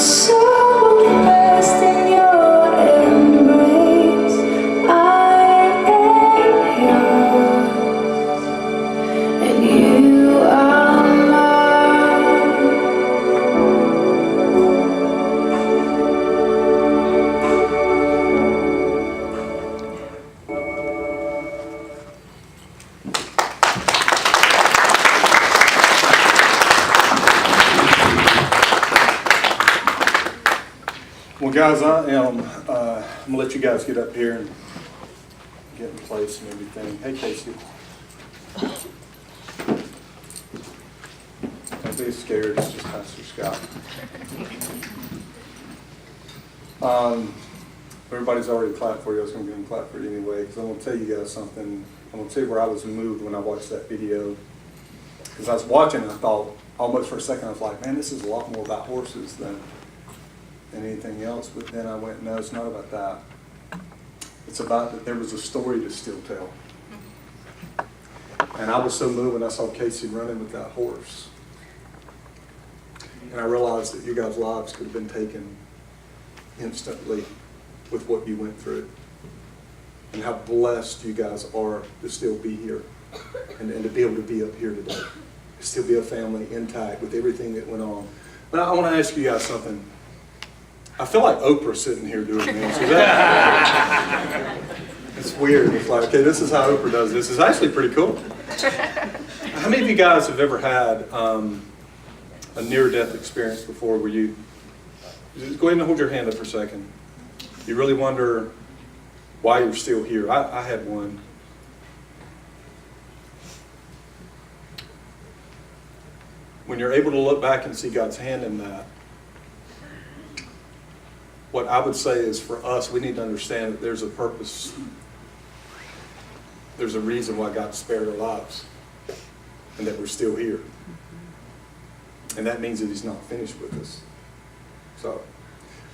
soul rest in your embrace. I am yours, and you are mine. Well, guys, I'm gonna let you guys get up here and get in place and everything. Hey, Casey. Don't be scared. It's just Pastor Scott. Everybody's already clapped for you. I was gonna give them a clap for you anyway, because I'm gonna tell you guys something. I'm gonna tell you where I was moved when I watched that video. Because I was watching, and I thought almost for a second, I was like, man, this is a lot more about horses than anything else. But then I went, no, it's not about that. It's about that there was a story to still tell. And I was so moved when I saw Casey running with that horse. And I realized that you guys' lives could have been taken instantly with what you went through. And how blessed you guys are to still be here and to be able to be up here today. To still be a family intact with everything that went on. But I want to ask you guys something. I feel like Oprah sitting here doing this. Is that? It's weird. It's like, okay, this is how Oprah does this. It's actually pretty cool. How many of you guys have ever had a near-death experience before where you, just go ahead and hold your hand up for a second. You really wonder why you're still here. I had one. When you're able to look back and see God's hand in that, what I would say is for us, we need to understand that there's a purpose. There's a reason why God spared our lives and that we're still here. And that means that He's not finished with us. So,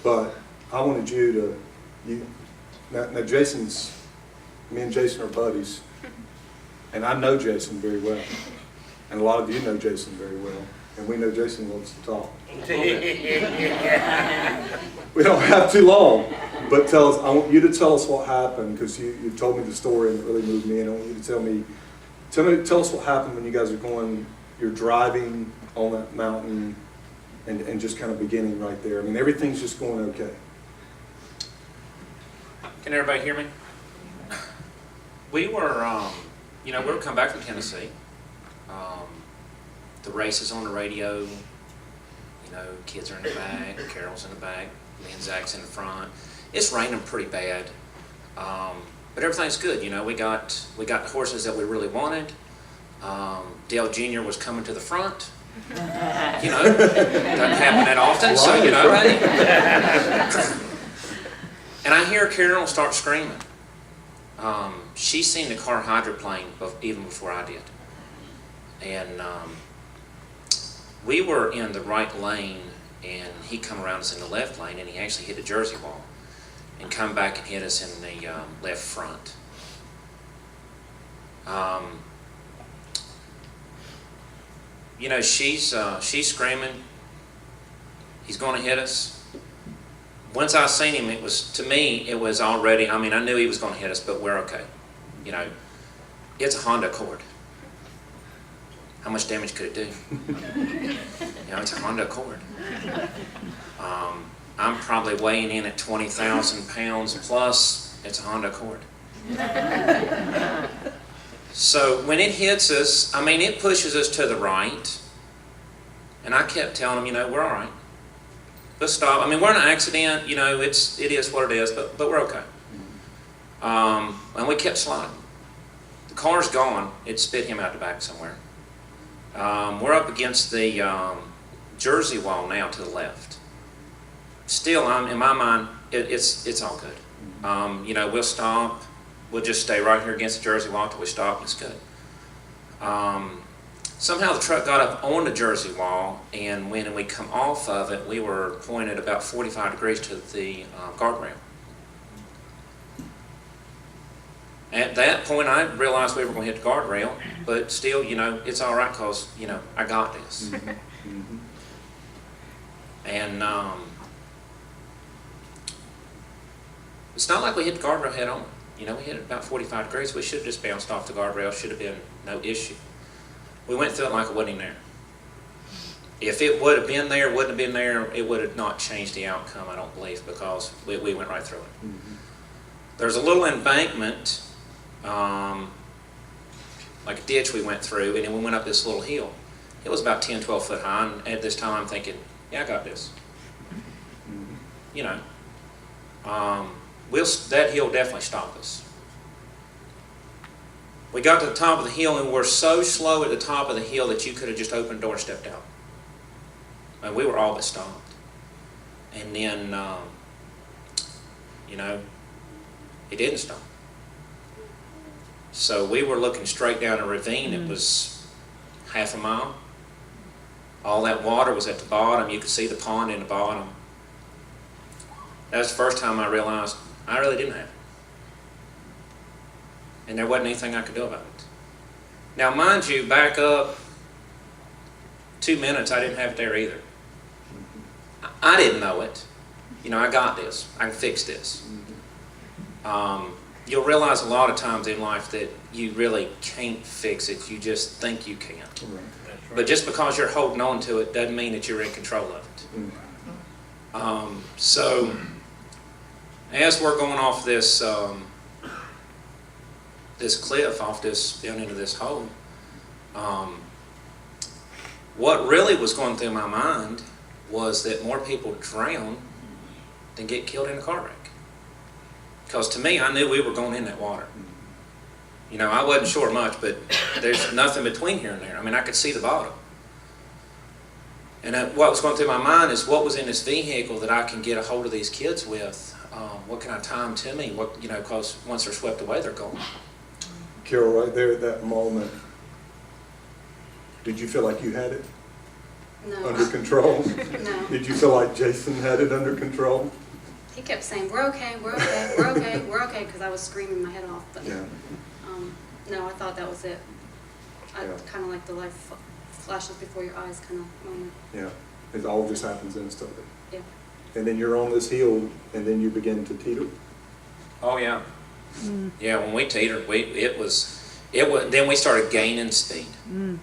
but I wanted you to, now me and Jason are buddies. And I know Jason very well. And a lot of you know Jason very well. And we know Jason wants to talk. We don't have too long, but I want you to tell us what happened, because you told me the story and it really moved me, and I want you to tell us what happened when you guys you're driving on that mountain and just kind of beginning right there. I mean, everything's just going okay. Can everybody hear me? We were, we were coming back from Tennessee. The race is on the radio. Kids are in the back, Carol's in the back, me and Zach's in the front. It's raining pretty bad, but everything's good. We got the horses that we really wanted. Dale Jr. was coming to the front. Doesn't happen that often, so hey. And I hear Carol start screaming. She's seen the car hydroplane even before I did, and we were in the right lane, and he come around us in the left lane, and he actually hit the Jersey wall and come back and hit us in the left front. She's screaming. He's going to hit us. Once I seen him, it was already, I knew he was going to hit us, but we're okay. It's a Honda Accord. How much damage could it do? It's a Honda Accord. I'm probably weighing in at 20,000 pounds plus. It's a Honda Accord. So when it hits us, it pushes us to the right. And I kept telling him, we're all right. Let's stop. We're in an accident. It is what it is, but we're okay. And we kept sliding. The car's gone. It spit him out the back somewhere. We're up against the Jersey wall now to the left. Still, in my mind, it's all good. We'll stop. We'll just stay right here against the Jersey wall until we stop, and it's good. Somehow the truck got up on the Jersey wall, and when we come off of it, we were pointed about 45 degrees to the guardrail. At that point, I realized we were going to hit the guardrail, but still, it's all right because, I got this. And it's not like we hit the guardrail head on. You know, we hit it about 45 degrees. We should have just bounced off the guardrail. Should have been no issue. We went through it like it wasn't even there. If it would have been there, wouldn't have been there, it would have not changed the outcome, I don't believe, because we went right through it. Mm-hmm. There's a little embankment, like a ditch we went through, and then we went up this little hill. It was about 10, 12 foot high, and at this time I'm thinking, yeah, I got this. Mm-hmm. You know, that hill definitely stopped us. We got to the top of the hill, and we're so slow at the top of the hill that you could have just opened the door and stepped out. And we were all but stopped. And then, you know, it didn't stop. So we were looking straight down a ravine. It was half a mile. All that water was at the bottom. You could see the pond in the bottom. That was the first time I realized I really didn't have it. And there wasn't anything I could do about it. Now, mind you, back up 2 minutes, I didn't have it there either. I didn't know it. You know, I got this. I can fix this. You'll realize a lot of times in life that you really can't fix it. You just think you can. Right. But just because you're holding on to it doesn't mean that you're in control of it. So, as we're going off this this cliff, down into this hole, what really was going through my mind was that more people drown than get killed in a car wreck. Because to me, I knew we were going in that water. You know, I wasn't sure much, but there's nothing between here and there. I mean, I could see the bottom. And what was going through my mind is, what was in this vehicle that I can get a hold of these kids with? What can I tie them to me? What, you know, because once they're swept away, they're gone. Carol, right there at that moment, did you feel like you had it No. under control? No. Did you feel like Jason had it under control? He kept saying, we're okay, we're okay, we're okay, we're okay, because I was screaming my head off. But Yeah. no, I thought that was it. I Yeah. kind of like the life flashes before your eyes kind of moment. Yeah. It all just happens instantly. Yeah. And then you're on this hill, and then you begin to teeter. Oh yeah, yeah. When we teetered, it was. Then we started gaining speed. You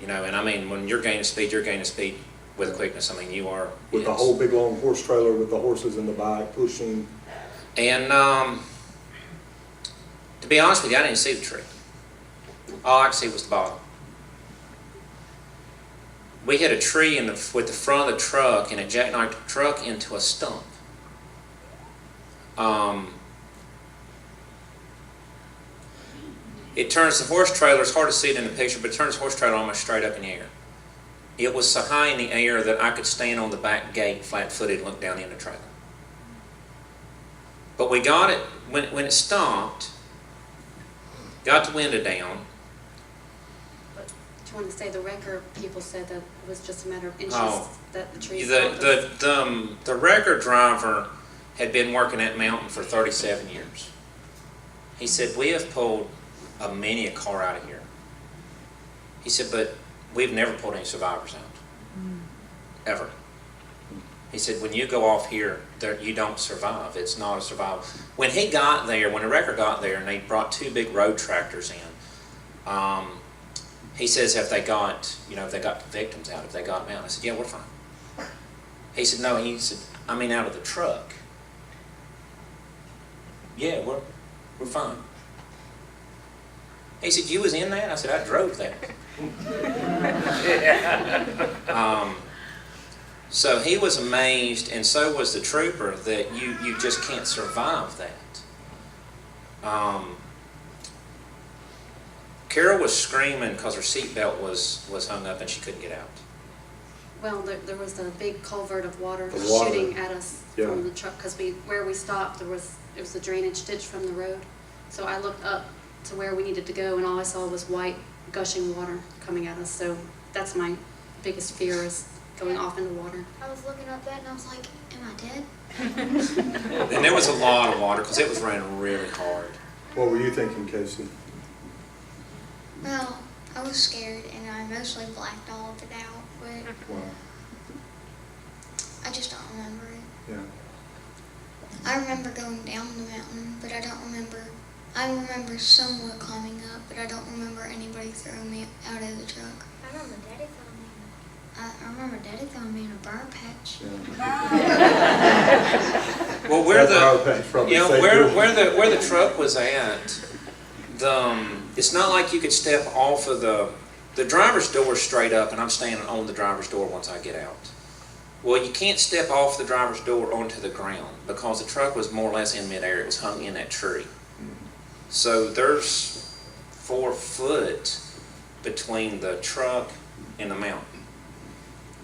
know, and I mean, when you're gaining speed with quickness. I mean, you are With the whole big long horse trailer with the horses in the back pushing. And to be honest with you, I didn't see the tree. All I could see was the bottom. We hit a tree with the front of the truck, and it jackknifed the truck into a stump. It turns the horse trailer, it's hard to see it in the picture, but it turns the horse trailer almost straight up in the air. It was so high in the air that I could stand on the back gate flat-footed and look down in the trailer. But we got it, when it stopped, got the window down. But do you want to say the wrecker people said that it was just a matter of inches that the tree stopped us? The wrecker driver had been working that mountain for 37 years. He said, we have pulled many a car out of here. He said, but we've never pulled any survivors out. Ever. He said, when you go off here, you don't survive. It's not a survival. When he got there, when the wrecker got there, and they brought 2 big road tractors in, he says, if they got the victims out, if they got them out. I said, yeah, we're fine. He said, no, he said, I mean out of the truck. Yeah, we're fine. He said, you was in that? I said, I drove that. So he was amazed, and so was the trooper, that you just can't survive that. Carol was screaming because her seatbelt was hung up and she couldn't get out. Well, there was a big culvert of water The water. shooting at us Yeah. from the truck, because where we stopped, it was a drainage ditch from the road. So I looked up to where we needed to go, and all I saw was white gushing water coming at us. So that's my biggest fear, is going off into water. I was looking up that and I was like, am I dead? And there was a lot of water because it was raining really hard. What were you thinking, Casey? Well, I was scared and I mostly blacked all of it out, but Wow. remember it. Yeah. I remember going down the mountain, but I don't remember. I remember somewhat climbing up, but I don't remember anybody throwing me out of the truck. I remember Daddy throwing me. I remember Daddy throwing me in a briar patch. Well, where That Briar the, Patch probably you know, saved where, your- where the truck was at, it's not like you could step off of the driver's door straight up, and I'm standing on the driver's door once I get out. Well, you can't step off the driver's door onto the ground because the truck was more or less in midair. It was hung in that tree. So there's 4 foot between the truck and the mountain.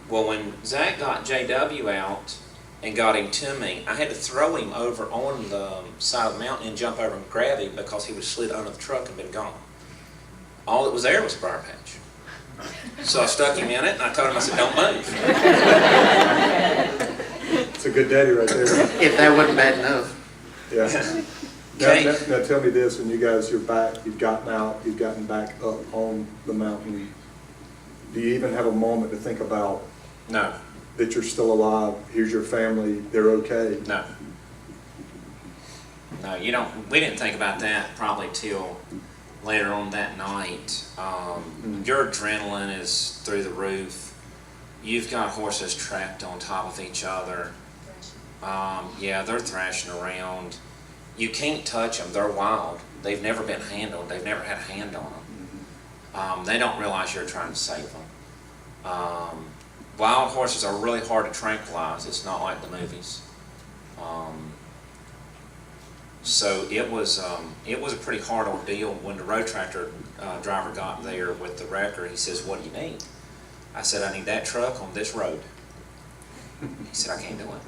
Well, when Zach got JW out and got him to me, I had to throw him over on the side of the mountain and jump over and grab him because he was slid under the truck and been gone. All that was there was a briar patch. So I stuck him in it and I told him, I said, don't move. It's a good daddy right there. If that wasn't bad enough. Yeah. Okay. Now tell me this, when you guys, you're back, you've gotten out, you've gotten back up on the mountain, do you even have a moment to think about No, that you're still alive, here's your family, they're okay? no. No, you don't, we didn't think about that probably till later on that night. Your adrenaline is through the roof. You've got horses trapped on top of each other. Yeah, they're thrashing around. You can't touch them. They're wild. They've never been handled. They've never had a hand on them. They don't realize you're trying to save them. Wild horses are really hard to tranquilize. It's not like the movies. So it was a pretty hard ordeal. When the road tractor driver got there with the wrecker, he says, "What do you need?" I said, "I need that truck on this road." He said, "I can't do it."